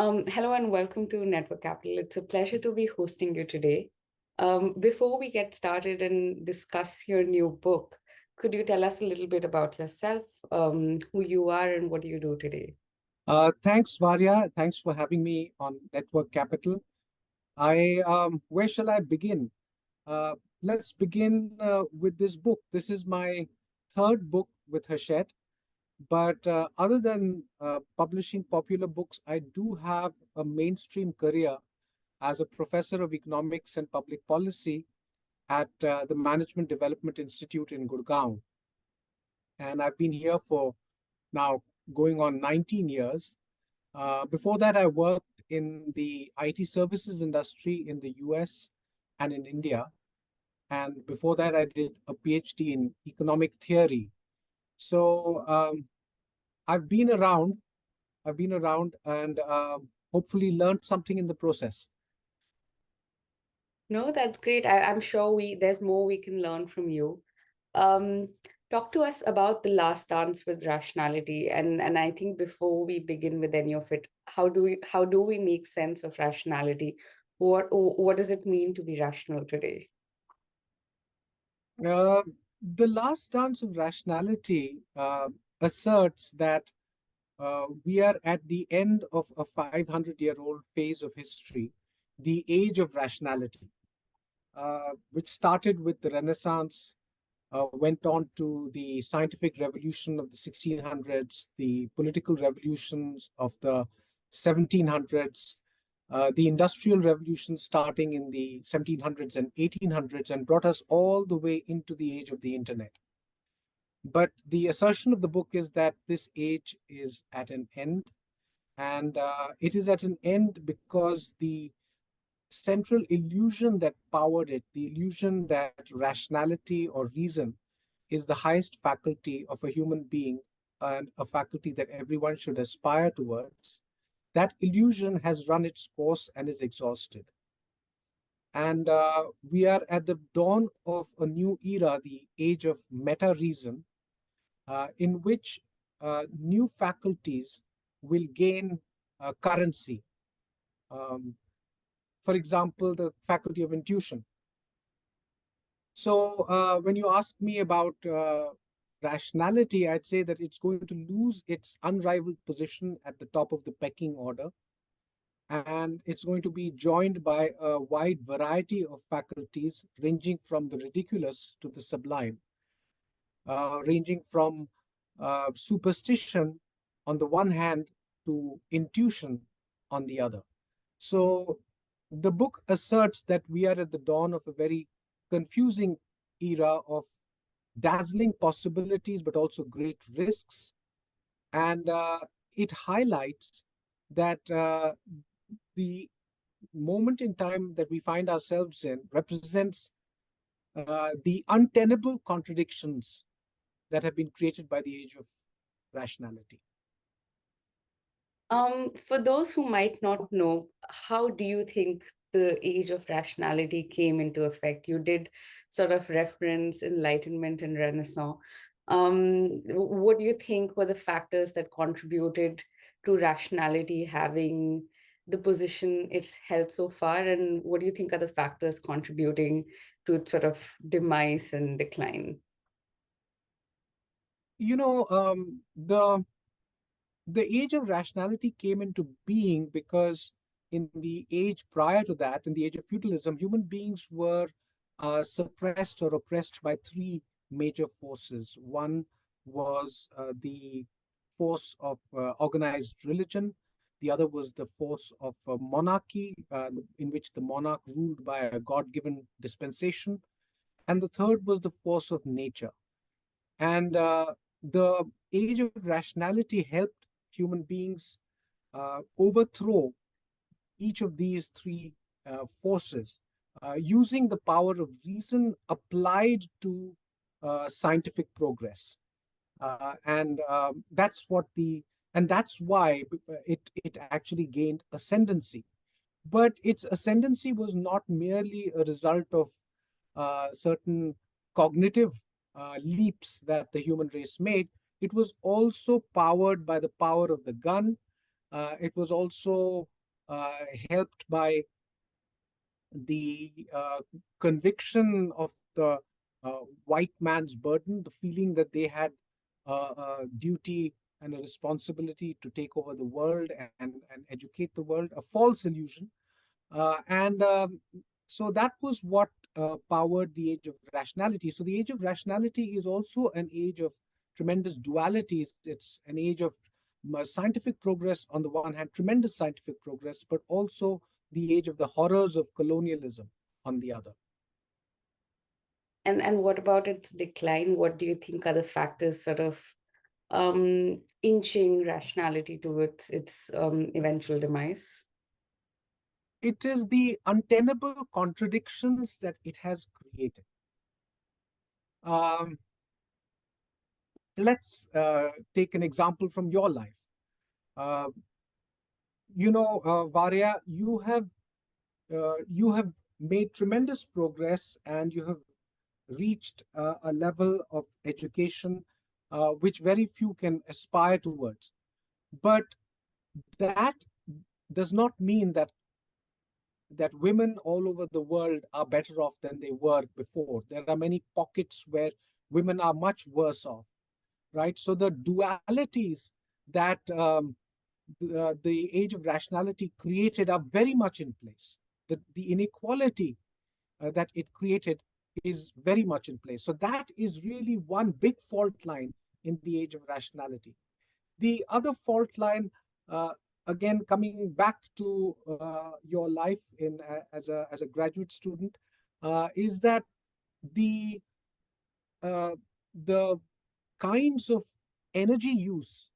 Hello and welcome to Network Capital. It's a pleasure to be hosting you today. Before we get started and discuss your new book, could you tell us a little bit about yourself, who you are and what do you do today? Thanks, Varya. Thanks for having me on Network Capital. Where shall I begin? Let's begin with this book. This is my third book with Hachette. But other than publishing popular books, I do have a mainstream career as a professor of economics and public policy at the Management Development Institute in Gurgaon. And I've been here for now going on 19 years. Before that, I worked in the IT services industry in the US and in India. And before that, I did a Ph.D. in economic theory. So I've been around and hopefully learned something in the process. No, that's great. I'm sure there's more we can learn from you. Um, Talk to us about the last dance with rationality. And I think before we begin with any of it, how do we make sense of rationality? What does it mean to be rational today? The last dance of rationality asserts that we are at the end of a 500-year-old phase of history, the age of rationality, which started with the Renaissance, went on to the scientific revolution of the 1600s, the political revolutions of the 1700s, the industrial revolution starting in the 1700s and 1800s, and brought us all the way into the age of the internet. But the assertion of the book is that this age is at an end, and it is at an end because the central illusion that powered it, the illusion that rationality or reason is the highest faculty of a human being and a faculty that everyone should aspire towards, that illusion has run its course and is exhausted. And we are at the dawn of a new era, the age of meta-reason, in which new faculties will gain currency. For example, the faculty of intuition. So when you ask me about rationality, I'd say that it's going to lose its unrivaled position at the top of the pecking order. And it's going to be joined by a wide variety of faculties, ranging from the ridiculous to the sublime, ranging from superstition on the one hand to intuition on the other. So the book asserts that we are at the dawn of a very confusing era of dazzling possibilities, but also great risks. And it highlights that the moment in time that we find ourselves in represents the untenable contradictions that have been created by the age of rationality. For those who might not know, how do you think the age of rationality came into effect? You did sort of reference Enlightenment and Renaissance. What do you think were the factors that contributed to rationality having the position it's held so far? And what do you think are the factors contributing to its sort of demise and decline? You know, the age of rationality came into being because in the age prior to that, in the age of feudalism, human beings were suppressed or oppressed by three major forces. One was the force of organized religion. The other was the force of monarchy, in which the monarch ruled by a God-given dispensation. And the third was the force of nature. And the age of rationality helped human beings overthrow each of these three forces using the power of reason applied to scientific progress. And that's why it actually gained ascendancy. But its ascendancy was not merely a result of certain cognitive leaps that the human race made. It was also powered by the power of the gun. It was also uh, helped by the conviction of the white man's burden, the feeling that they had a duty and a responsibility to take over the world and educate the world, a false illusion. And So that was what powered the age of rationality. So the age of rationality is also an age of tremendous dualities. It's an age of scientific progress on the one hand, tremendous scientific progress, but also the age of the horrors of colonialism on the other. And what about its decline? What do you think are the factors sort of inching rationality towards its eventual demise? It is the untenable contradictions that it has created. Um, let's take an example from your life. Uh, Varya, you have made tremendous progress and you have reached a level of education which very few can aspire towards. But that does not mean that women all over the world are better off than they were before. There are many pockets where women are much worse off, right? So the dualities that the age of rationality created are very much in place. The inequality that it created is very much in place. So that is really one big fault line in the age of rationality. The other fault line, uh, again, coming back to your life as a graduate student, is that the uh, the kinds of energy use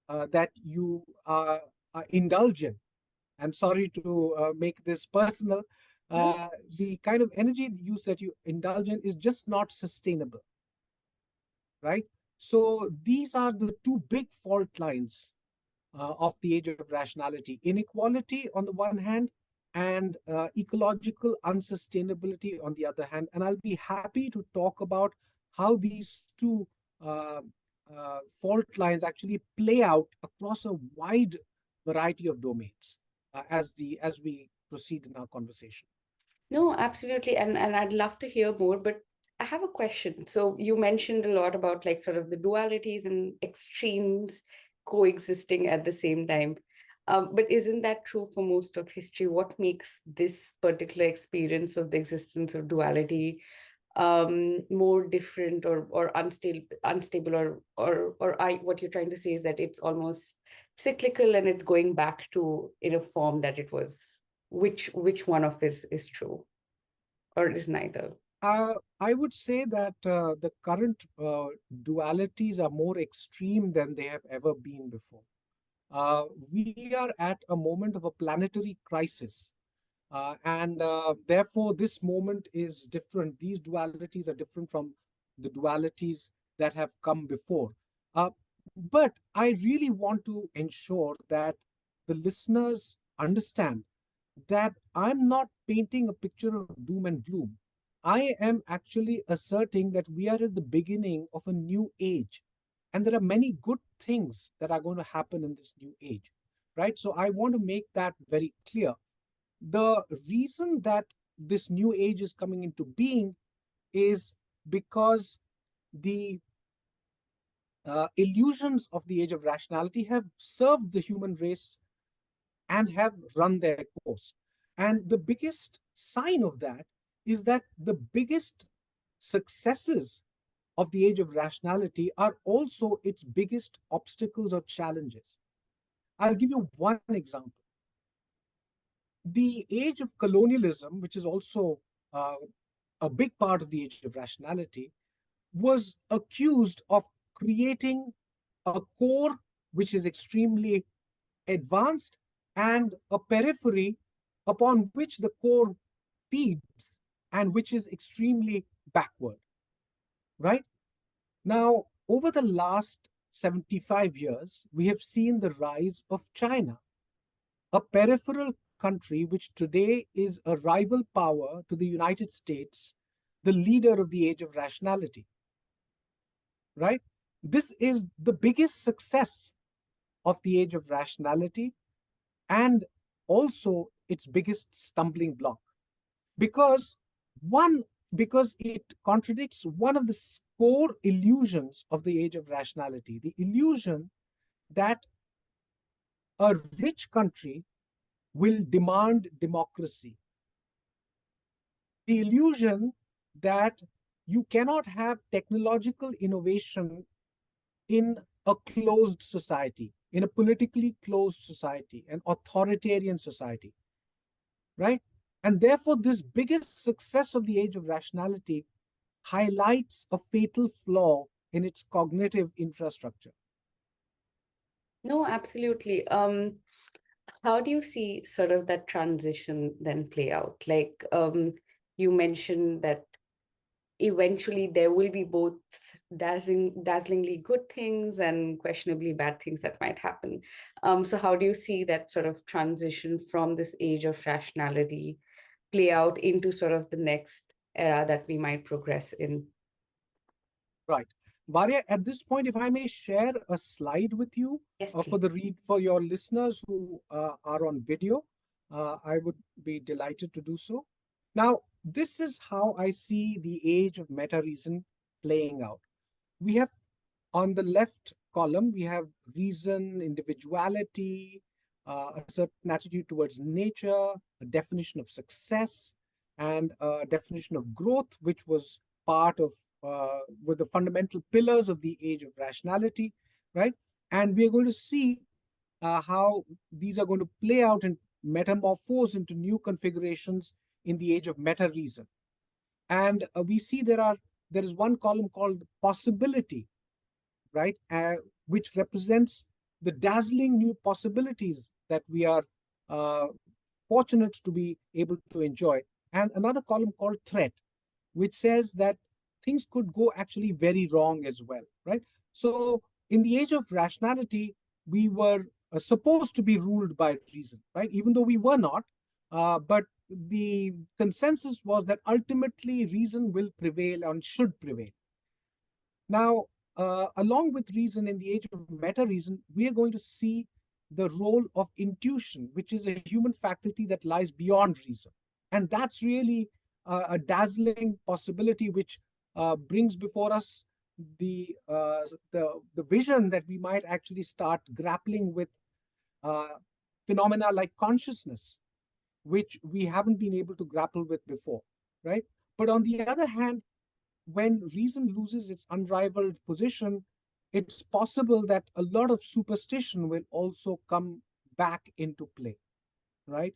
that you indulge in. I'm sorry to make this personal. No. The kind of energy use that you indulge in is just not sustainable, right? So these are the two big fault lines of the age of rationality: inequality on the one hand, and ecological unsustainability on the other hand. And I'll be happy to talk about how these two uh, fault lines actually play out across a wide variety of domains as we proceed in our conversation. No, absolutely. And I'd love to hear more, but I have a question. So you mentioned a lot about like sort of the dualities and extremes coexisting at the same time. But isn't that true for most of history? What makes this particular experience of the existence of duality more different or unstable or I what you're trying to say is that it's almost cyclical and it's going back to in a form that it was, which one of is true or is neither? I would say that the current dualities are more extreme than they have ever been before. We are at a moment of a planetary crisis. And Therefore, this moment is different. These dualities are different from the dualities that have come before. Uh, but I really want to ensure that the listeners understand that I'm not painting a picture of doom and gloom. I am actually asserting that we are at the beginning of a new age. And there are many good things that are going to happen in this new age, right? So I want to make that very clear. The reason that this new age is coming into being is because the illusions of the age of rationality have served the human race and have run their course. And the biggest sign of that is that the biggest successes of the age of rationality are also its biggest obstacles or challenges. I'll give you one example. The age of colonialism, which is also uh, a big part of the age of rationality, was accused of creating a core which is extremely advanced and a periphery upon which the core feeds and which is extremely backward, right? Now, over the last 75 years, we have seen the rise of China, a peripheral country which today is a rival power to the United States, the leader of the age of rationality, right? This is the biggest success of the age of rationality. And also its biggest stumbling block, because one because it contradicts one of the core illusions of the age of rationality, the illusion that a rich country will demand democracy, the illusion that you cannot have technological innovation in a closed society, in a politically closed society, an authoritarian society, right? And therefore, this biggest success of the age of rationality highlights a fatal flaw in its cognitive infrastructure. No, absolutely. How do you see sort of that transition then play out? Like, you mentioned that eventually there will be both dazzlingly good things and questionably bad things that might happen. So how do you see that sort of transition from this age of rationality play out into sort of the next era that we might progress in? Right. Varya, at this point, if I may share a slide with you Yes, for please. the read for your listeners who are on video, I would be delighted to do so. Now, this is how I see the age of meta reason playing out. We have on the left column, we have reason, individuality, a certain attitude towards nature, a definition of success, and a definition of growth, which was part of with the fundamental pillars of the age of rationality, right? And we are going to see how these are going to play out and metamorphose into new configurations in the age of meta reason. And we see there is one column called possibility, right? Which represents the dazzling new possibilities that we are uh, fortunate to be able to enjoy. And another column called threat, which says that things could go actually very wrong as well, right? So, in the age of rationality, we were supposed to be ruled by reason, right? Even though we were not, but the consensus was that ultimately reason will prevail and should prevail. Now, along with reason in the age of meta reason, we are going to see the role of intuition, which is a human faculty that lies beyond reason. And that's really a dazzling possibility which brings before us the vision that we might actually start grappling with uh, phenomena like consciousness, which we haven't been able to grapple with before, right? But on the other hand, when reason loses its unrivaled position, it's possible that a lot of superstition will also come back into play, right?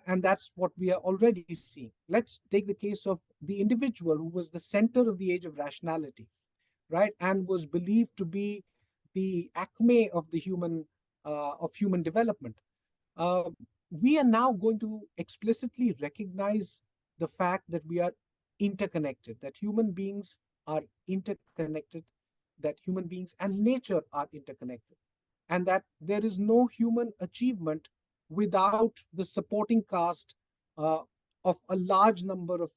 And that's what we are already seeing. Let's take the case of the individual who was the center of the age of rationality, right, and was believed to be the acme of human development. Uh, we are now going to explicitly recognize the fact that we are interconnected, that human beings are interconnected, that human beings and nature are interconnected, and that there is no human achievement without the supporting cast uh, of a large number of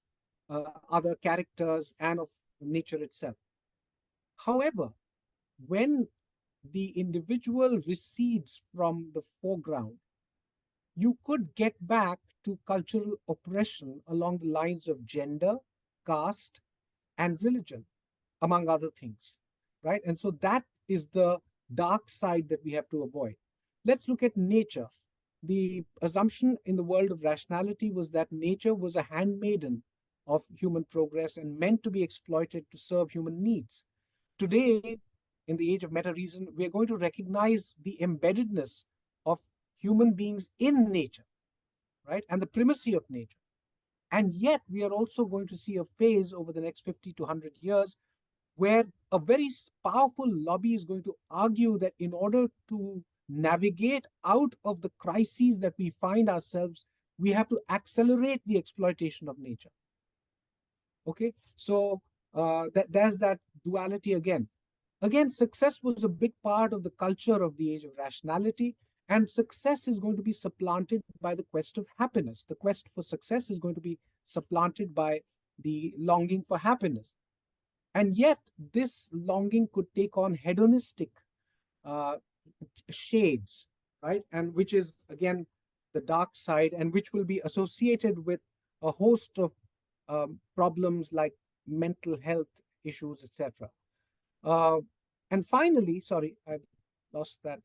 other characters and of nature itself. However, when the individual recedes from the foreground, you could get back to cultural oppression along the lines of gender, caste, and religion, among other things, right? And so that is the dark side that we have to avoid. Let's look at nature. The assumption in the world of rationality was that nature was a handmaiden of human progress and meant to be exploited to serve human needs. Today, in the age of meta reason, we are going to recognize the embeddedness of human beings in nature, right? And the primacy of nature. And yet, we are also going to see a phase over the next 50 to 100 years where a very powerful lobby is going to argue that in order to navigate out of the crises that we find ourselves, we have to accelerate the exploitation of nature. Okay, so there's that duality again. Again, success was a big part of the culture of the age of rationality, and success is going to be supplanted by the quest of happiness. The quest for success is going to be supplanted by the longing for happiness. And yet, this longing could take on hedonistic uh, shades, right? And which is, again, the dark side, and which will be associated with a host of problems like mental health issues, etc. Uh, and finally, sorry, I've lost that.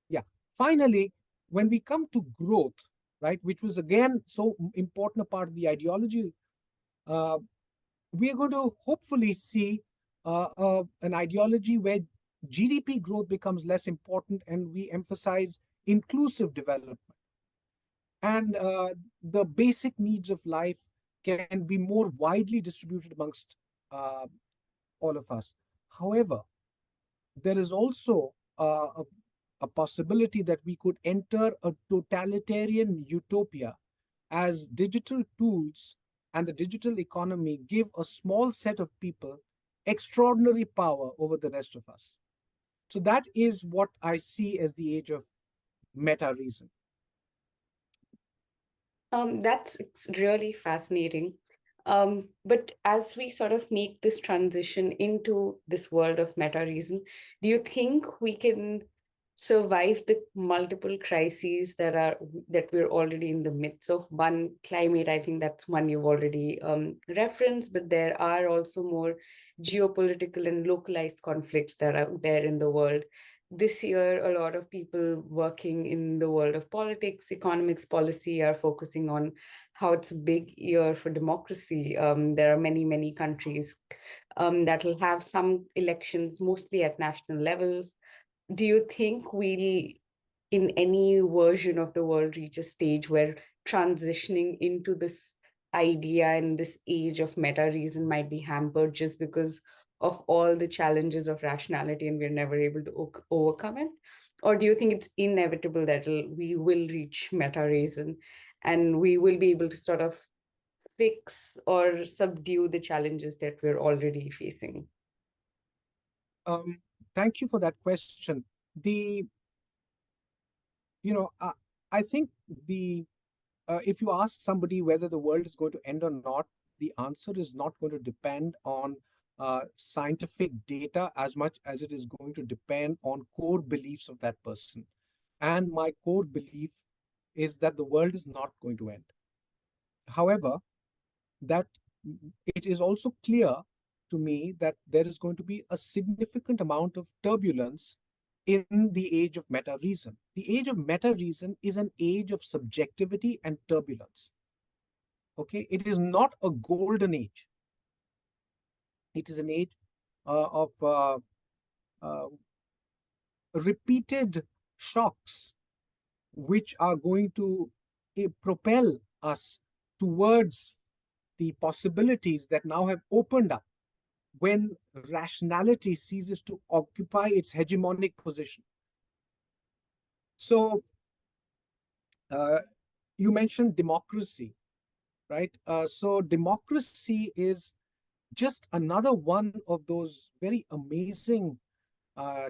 Yeah. Finally, when we come to growth, right, which was again so important a part of the ideology, uh, we are going to hopefully see an ideology where GDP growth becomes less important and we emphasize inclusive development. And the basic needs of life can be more widely distributed amongst uh, all of us. However, there is also a possibility that we could enter a totalitarian utopia as digital tools and the digital economy give a small set of people extraordinary power over the rest of us. So that is what I see as the age of meta reason. That's really fascinating. But as we sort of make this transition into this world of meta reason, do you think we can survive the multiple crises that we're already in the midst of? One, climate, I think that's one you've already referenced, but there are also more geopolitical and localized conflicts that are there in the world. This year, a lot of people working in the world of politics, economics, policy are focusing on how it's a big year for democracy. There are many, many countries that will have some elections, mostly at national levels. Do you think we'll, in any version of the world, reach a stage where transitioning into this idea and this age of meta reason might be hampered just because of all the challenges of rationality and we're never able to overcome it? Or do you think it's inevitable that we will reach meta reason and we will be able to sort of fix or subdue the challenges that we're already facing? Um, Thank you for that question. The you know I think the if you ask somebody whether the world is going to end or not, the answer is not going to depend on scientific data as much as it is going to depend on core beliefs of that person. And my core belief is that the world is not going to end. However, that it is also clear to me that there is going to be a significant amount of turbulence in the age of meta reason. The age of meta reason is an age of subjectivity and turbulence. Okay, it is not a golden age. It is an age of uh, repeated shocks, which are going to propel us towards the possibilities that now have opened up when rationality ceases to occupy its hegemonic position. So, you mentioned democracy, right? So, democracy is just another one of those very amazing uh,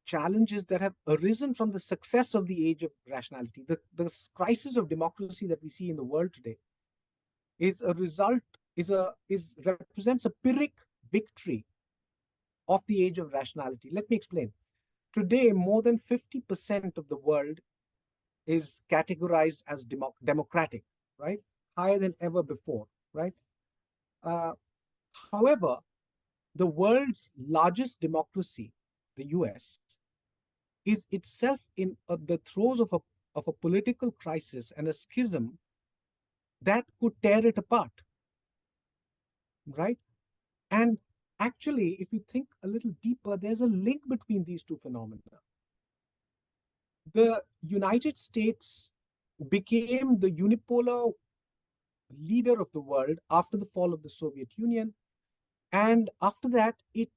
challenges that have arisen from the success of the age of rationality. The crisis of democracy that we see in the world today is a result, is represents a Pyrrhic victory of the age of rationality. Let me explain. Today, more than 50% of the world is categorized as democratic, right? Higher than ever before, right? Uh, However, the world's largest democracy, the US, is itself in the throes of a political crisis and a schism that could tear it apart, right? And actually, if you think a little deeper, there's a link between these two phenomena. The United States became the unipolar leader of the world after the fall of the Soviet Union. And after that, it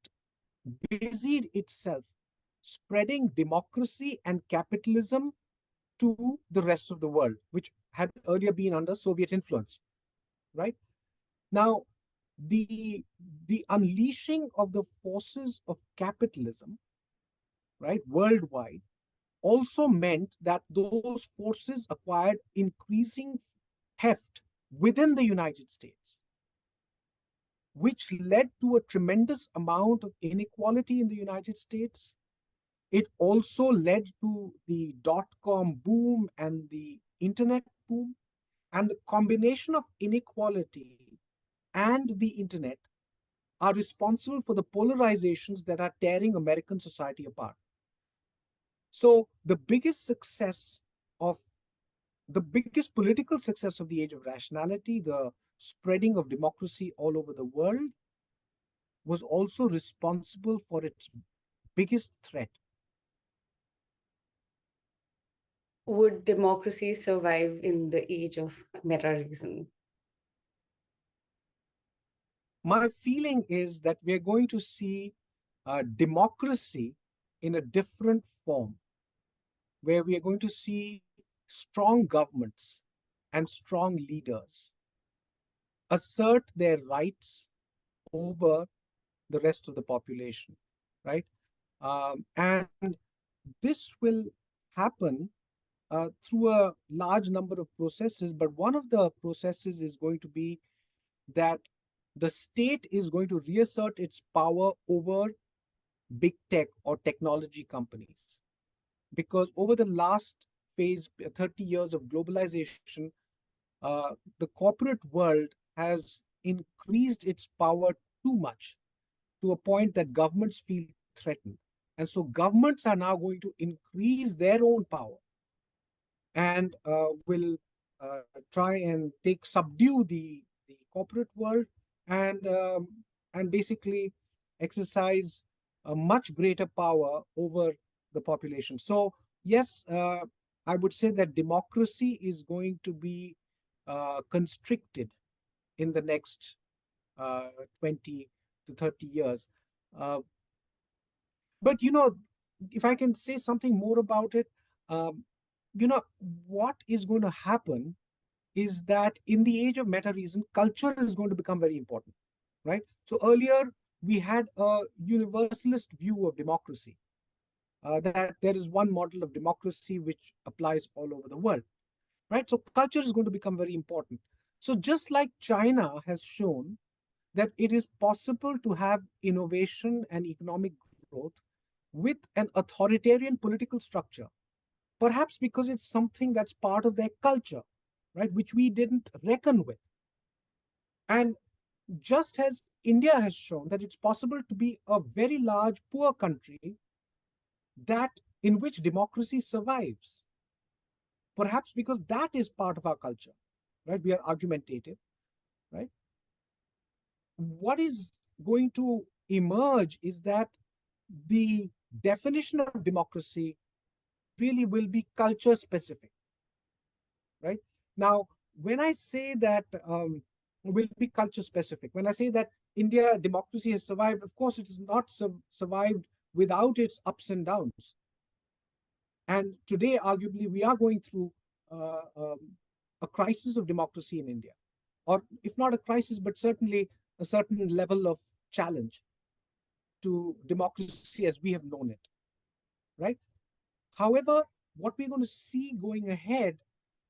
busied itself spreading democracy and capitalism to the rest of the world, which had earlier been under Soviet influence, right? Now, the unleashing of the forces of capitalism, right, worldwide, also meant that those forces acquired increasing heft within the United States, which led to a tremendous amount of inequality in the United States, It also led to the dot-com boom and the internet boom. And the combination of inequality and the internet are responsible for the polarizations that are tearing American society apart. So of the biggest political success of the age of rationality, the spreading of democracy all over the world, was also responsible for its biggest threat. Would democracy survive in the age of meta reason? My feeling is that we're going to see democracy in a different form, where we are going to see strong governments and strong leaders assert their rights over the rest of the population, right? And this will happen through a large number of processes, but one of the processes is going to be that the state is going to reassert its power over big tech or technology companies. Because over the last phase, 30 years of globalization, the corporate world has increased its power too much to a point that governments feel threatened. And so governments are now going to increase their own power and will try and subdue the corporate world and basically exercise a much greater power over the population. So yes, I would say that democracy is going to be constricted in the next 20 to 30 years. Uh, but if I can say something more about it, um, what is going to happen is that in the age of meta reason, culture is going to become very important, right? So earlier we had a universalist view of democracy, that there is one model of democracy which applies all over the world, right? So culture is going to become very important. So just like China has shown that it is possible to have innovation and economic growth with an authoritarian political structure, perhaps because it's something that's part of their culture, right, which we didn't reckon with. And just as India has shown that it's possible to be a very large poor country that in which democracy survives, perhaps because that is part of our culture, right? We are argumentative, right? What is going to emerge is that the definition of democracy really will be culture specific, right? Now, when I say that will be culture specific, when I say that India democracy has survived, of course, it has not survived without its ups and downs. And today, arguably, we are going through a crisis of democracy in India, or if not a crisis, but certainly a certain level of challenge to democracy as we have known it, right? However, what we're going to see going ahead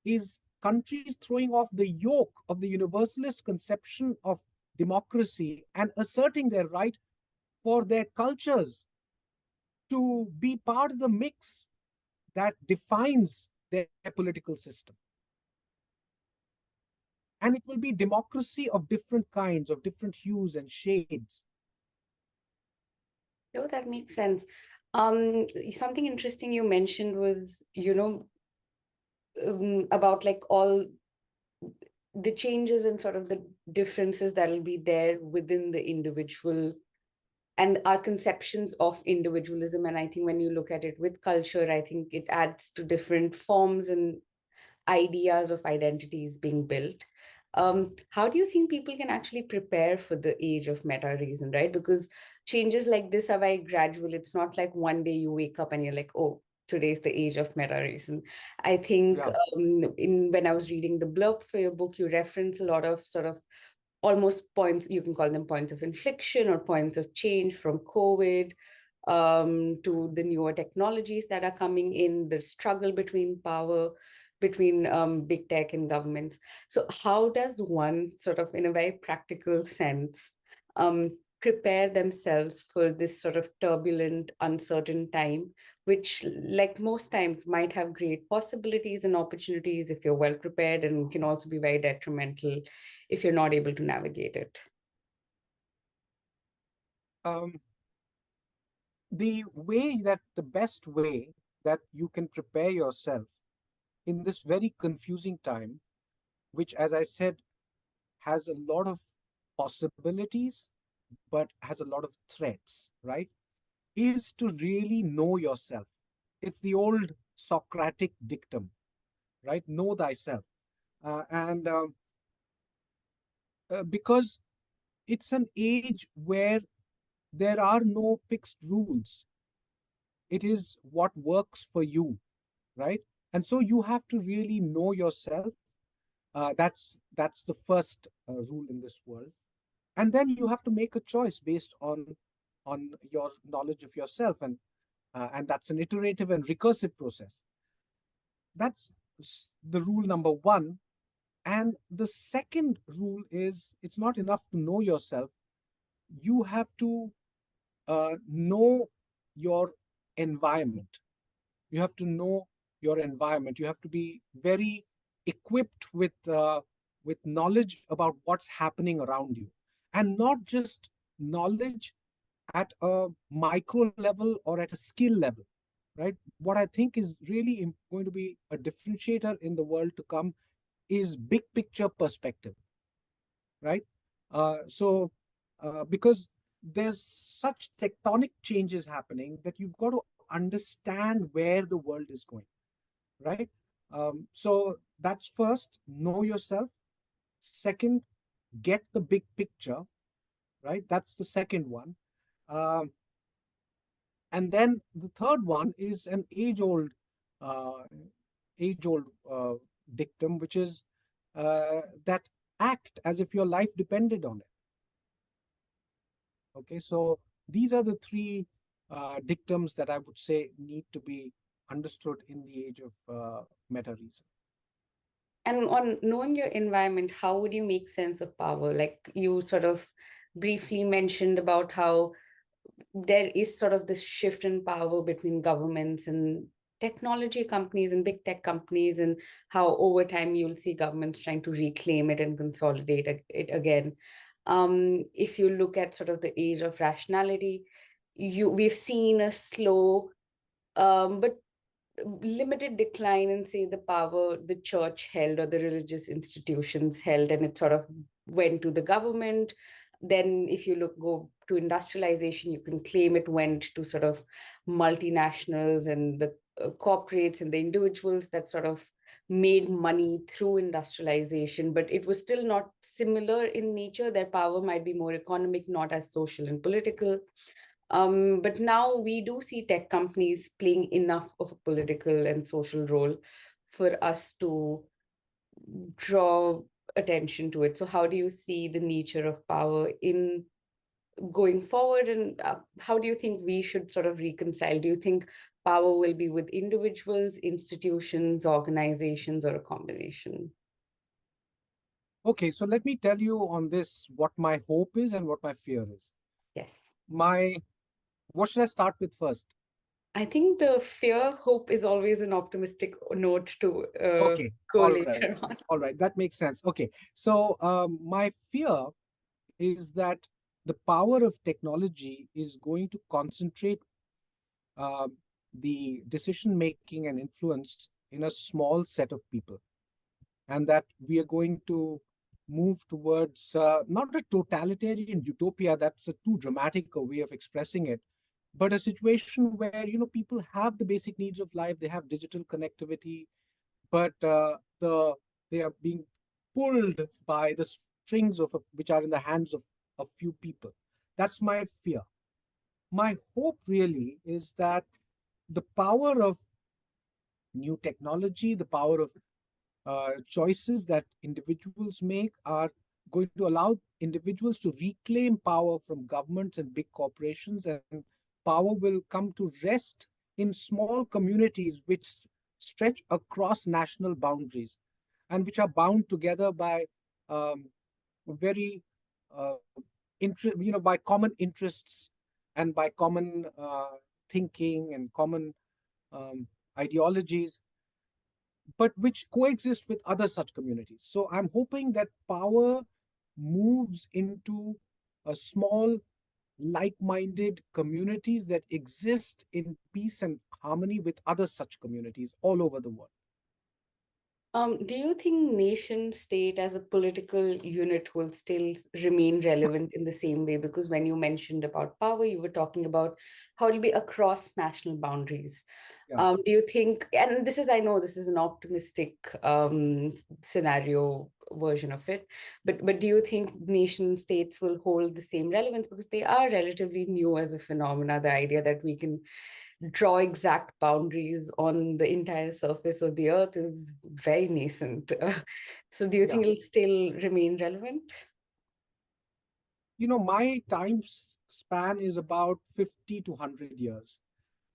is countries throwing off the yoke of the universalist conception of democracy and asserting their right for their cultures to be part of the mix that defines their political system. And it will be democracy of different kinds, of different hues and shades. No, that makes sense. Something interesting you mentioned was, about like all the changes and sort of the differences that'll be there within the individual and our conceptions of individualism. And I think when you look at it with culture, I think it adds to different forms and ideas of identities being built. How do you think people can actually prepare for the age of meta reason, right? Because changes like this are very gradual. It's not like one day you wake up and you're like, oh, today's the age of meta reason. I think Yeah. in when I was reading the blurb for your book, you reference a lot of sort of almost points, you can call them points of inflection or points of change from COVID to the newer technologies that are coming in, the struggle between power, between big tech and governments. So how does one sort of, in a very practical sense, um, prepare themselves for this sort of turbulent, uncertain time, which, like most times, might have great possibilities and opportunities if you're well prepared, and can also be very detrimental if you're not able to navigate it? Um, the best way that you can prepare yourself in this very confusing time, which, as I said, has a lot of possibilities, but has a lot of threats, right? Is to really know yourself. It's the old Socratic dictum, right? Know thyself. And Because it's an age where there are no fixed rules, it is what works for you, right? And so you have to really know yourself. That's the first rule in this world. And then you have to make a choice based on your knowledge of yourself, and that's an iterative and recursive process. That's the rule number one. And the second rule is, it's not enough to know yourself. You have to know your environment. You have to know your environment. You have to be very equipped with knowledge about what's happening around you, and not just knowledge at a micro level or at a skill level, right? What I think is really going to be a differentiator in the world to come is big picture perspective, right? Because there's such tectonic changes happening that you've got to understand where the world is going, right? So that's first, know yourself. Second, get the big picture, right? That's the second one. Um, and then the third one is an uh, age-old dictum, which is that act as if your life depended on it. Okay, so these are the three dictums that I would say need to be understood in the age of meta reason. And on knowing your environment, how would you make sense of power? Like you sort of briefly mentioned about how there is sort of this shift in power between governments and technology companies and big tech companies, and how over time you'll see governments trying to reclaim it and consolidate it again. If you look at sort of the age of rationality, we've seen a slow but limited decline in, say, the power the church held or the religious institutions held, and it sort of went to the government. Then if you go to industrialization, you can claim it went to sort of multinationals and the corporates and the individuals that sort of made money through industrialization, but it was still not similar in nature. Their power might be more economic, not as social and political. But now we do see tech companies playing enough of a political and social role for us to draw attention to it. So, how do you see the nature of power in going forward? And how do you think we should sort of reconcile? Do you think power will be with individuals, institutions, organizations, or a combination? Okay, so let me tell you on this what my hope is and what my fear is. Yes. My What should I start with first? I think the fear hope is always an optimistic note to Okay, go all right, later on. all right, that makes sense. Okay, so my fear is that the power of technology is going to concentrate uh, the decision making and influence in a small set of people, and that we are going to move towards not a totalitarian utopia, that's a too dramatic a way of expressing it, but a situation where people have the basic needs of life, they have digital connectivity, but they are being pulled by the strings which are in the hands of a few people. That's my fear. My hope really is that the power of new technology, the power of choices that individuals make are going to allow individuals to reclaim power from governments and big corporations, and power will come to rest in small communities which stretch across national boundaries and which are bound together by very uh, by common interests and by common thinking and common um, ideologies, but which coexist with other such communities. So I'm hoping that power moves into a small, like-minded communities that exist in peace and harmony with other such communities all over the world. Do you think nation state as a political unit will still remain relevant in the same way? Because when you mentioned about power, you were talking about how it'll be across national boundaries. Yeah. Do you think, and this is, I know this is an optimistic scenario version of it, but do you think nation states will hold the same relevance because they are relatively new as a phenomena? The idea that we can draw exact boundaries on the entire surface of the earth is very nascent. So do you Yeah. think it'll still remain relevant? My time span is about 50 to 100 years.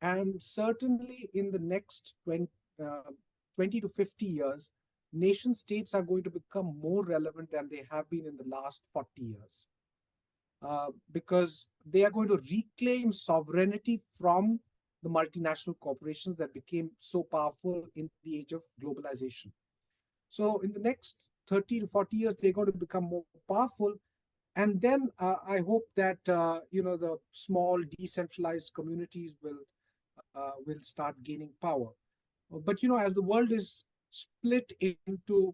And certainly in the next 20 to 50 years, nation states are going to become more relevant than they have been in the last 40 years. Because they are going to reclaim sovereignty from the multinational corporations that became so powerful in the age of globalization. So in the next 30 to 40 years, they're going to become more powerful. And then I hope that the small decentralized communities will start gaining power. But as the world is split into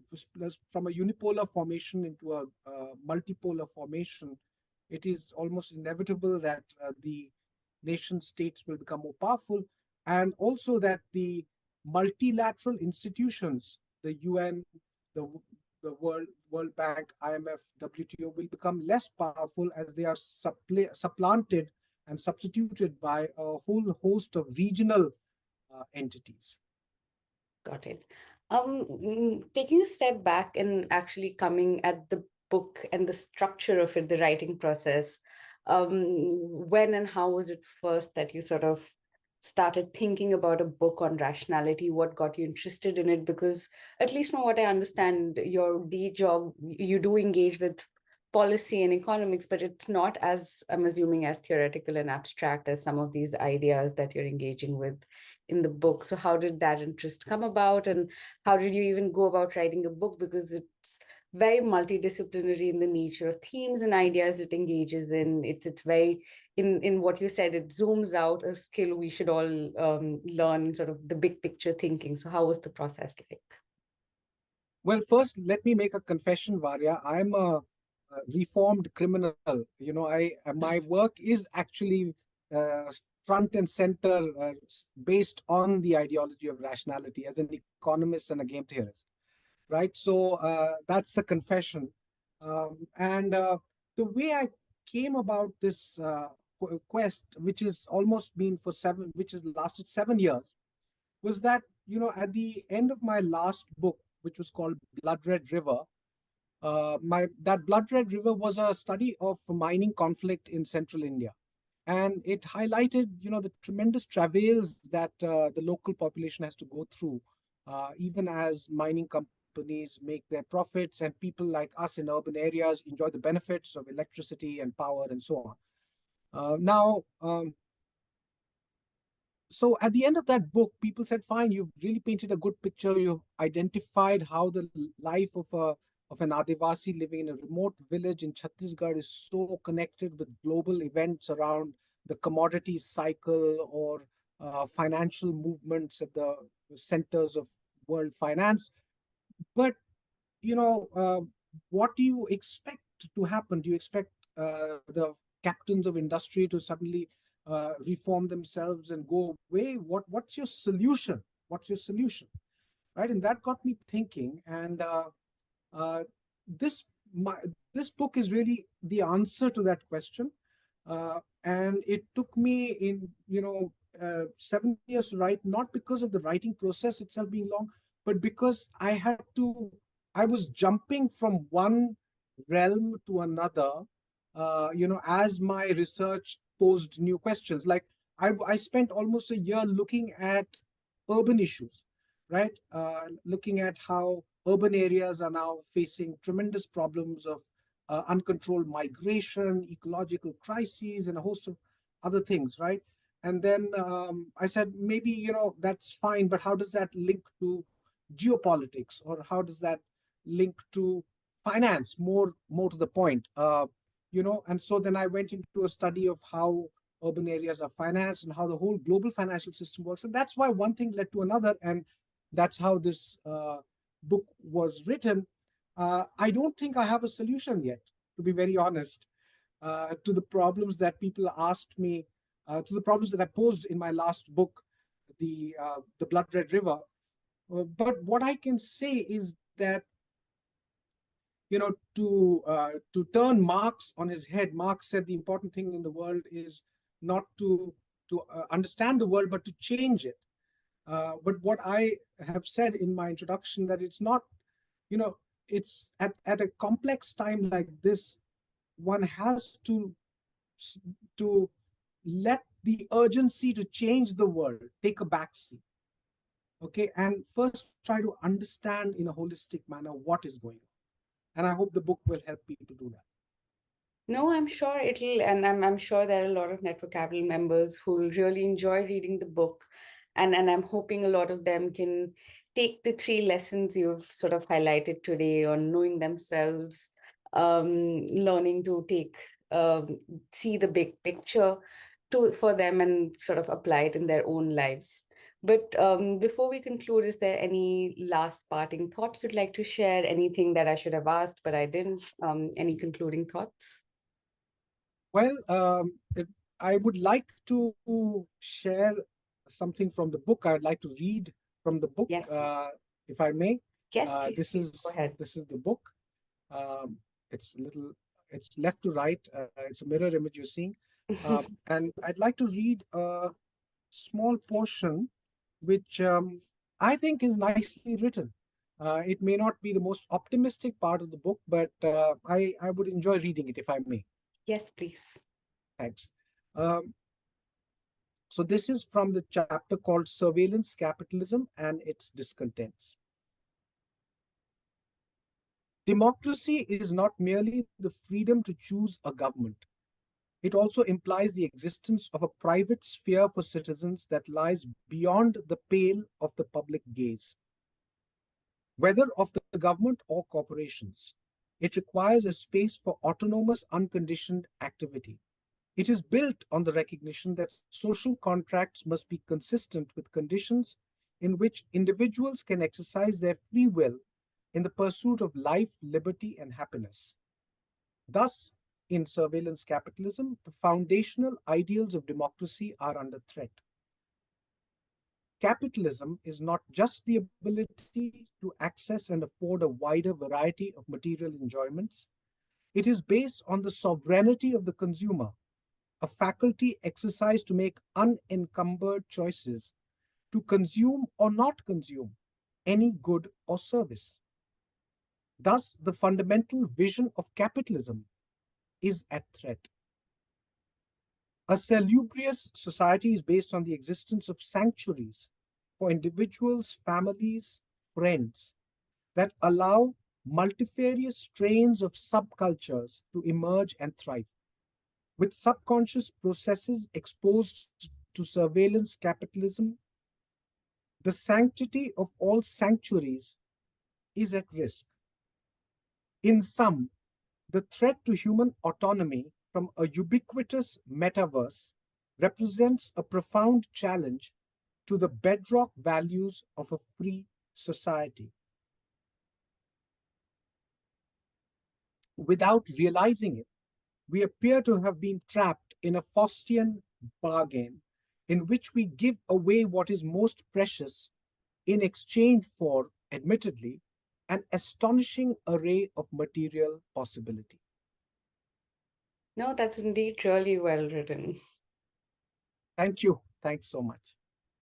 from a unipolar formation into a multipolar formation, it is almost inevitable that the nation states will become more powerful, and also that the multilateral institutions, the UN, the the World Bank, IMF, WTO, will become less powerful as they are supplanted and substituted by a whole host of regional entities. Got it. Taking a step back and actually coming at the book and the structure of it, the writing process, when and how was it first that you sort of started thinking about a book on rationality? What got you interested in it? Because at least from what I understand, your day job, you do engage with policy and economics, but it's not as, I'm assuming, as theoretical and abstract as some of these ideas that you're engaging with in the book. So how did that interest come about, and how did you even go about writing a book? Because it's very multidisciplinary in the nature of themes and ideas it engages in. It's very, in what you said, it zooms out a skill we should all learn, sort of the big picture thinking. So how was the process like? Well, first, let me make a confession, Varya. I'm a reformed criminal. My work is actually uh, front and center, based on the ideology of rationality as an economist and a game theorist, right? So that's a confession. And the way I came about this quest, which is almost been for which has lasted 7 years, was that at the end of my last book, which was called Blood Red River, my that Blood Red River was a study of mining conflict in central India, and it highlighted the tremendous travails that the local population has to go through, even as mining companies make their profits, and people like us in urban areas enjoy the benefits of electricity and power and so on. Now, so at the end of that book, people said, "Fine, you've really painted a good picture. You've identified how the life of an Adivasi living in a remote village in Chhattisgarh is so connected with global events around the commodities cycle or financial movements at the centers of world finance. But what do you expect to happen? Do you expect the captains of industry to suddenly reform themselves and go away? What's your solution? What's your solution? Right? And that got me thinking. And uh, this my, this book is really the answer to that question. And it took me 7 years to write, not because of the writing process itself being long, but because I was jumping from one realm to another, as my research posed new questions. Like I spent almost a year looking at urban issues, right? Looking at how urban areas are now facing tremendous problems of uncontrolled migration, ecological crises, and a host of other things, right? And then I said, maybe, that's fine, but how does that link to geopolitics, or how does that link to finance, more to the point? And so then I went into a study of how urban areas are financed and how the whole global financial system works. And that's why one thing led to another. And that's how this book was written. I don't think I have a solution yet, to be very honest, to the problems that people asked me, to the problems that I posed in my last book, the Blood Red River. But what I can say is that, to turn Marx on his head, Marx said the important thing in the world is not to understand the world, but to change it. But what I have said in my introduction, that it's not, it's at a complex time like this, one has to let the urgency to change the world take a backseat. Okay, and first try to understand in a holistic manner what is going on. And I hope the book will help people do that. No, I'm sure it'll, and I'm sure there are a lot of Network Capital members who'll really enjoy reading the book. And I'm hoping a lot of them can take the three lessons you've sort of highlighted today on knowing themselves, learning to see the big picture for them and sort of apply it in their own lives. But before we conclude, is there any last parting thought you'd like to share? Anything that I should have asked, but I didn't? Any concluding thoughts? Well, I would like to share something from the book. I'd like to read from the book, Yes. if I may. Yes, please, This please go is ahead. this is the book. It's a little, it's left to right. It's a mirror image you're seeing, and I'd like to read a small portion, which I think is nicely written. It may not be the most optimistic part of the book, but I would enjoy reading it if I may. Yes, please. Thanks. Um, so this is from the chapter called Surveillance Capitalism and Its Discontents. Democracy is not merely the freedom to choose a government. It also implies the existence of a private sphere for citizens that lies beyond the pale of the public gaze. Whether of the government or corporations, it requires a space for autonomous, unconditioned activity. It is built on the recognition that social contracts must be consistent with conditions in which individuals can exercise their free will in the pursuit of life, liberty, and happiness. Thus, in surveillance capitalism, the foundational ideals of democracy are under threat. Capitalism is not just the ability to access and afford a wider variety of material enjoyments. It is based on the sovereignty of the consumer, a faculty exercised to make unencumbered choices to consume or not consume any good or service. Thus, the fundamental vision of capitalism is at threat. A salubrious society is based on the existence of sanctuaries for individuals, families, friends that allow multifarious strains of subcultures to emerge and thrive. With subconscious processes exposed to surveillance capitalism, the sanctity of all sanctuaries is at risk. In sum, the threat to human autonomy from a ubiquitous metaverse represents a profound challenge to the bedrock values of a free society. Without realizing it, we appear to have been trapped in a Faustian bargain in which we give away what is most precious in exchange for, admittedly, an astonishing array of material possibility. No, that's indeed really well written. Thank you. Thanks so much.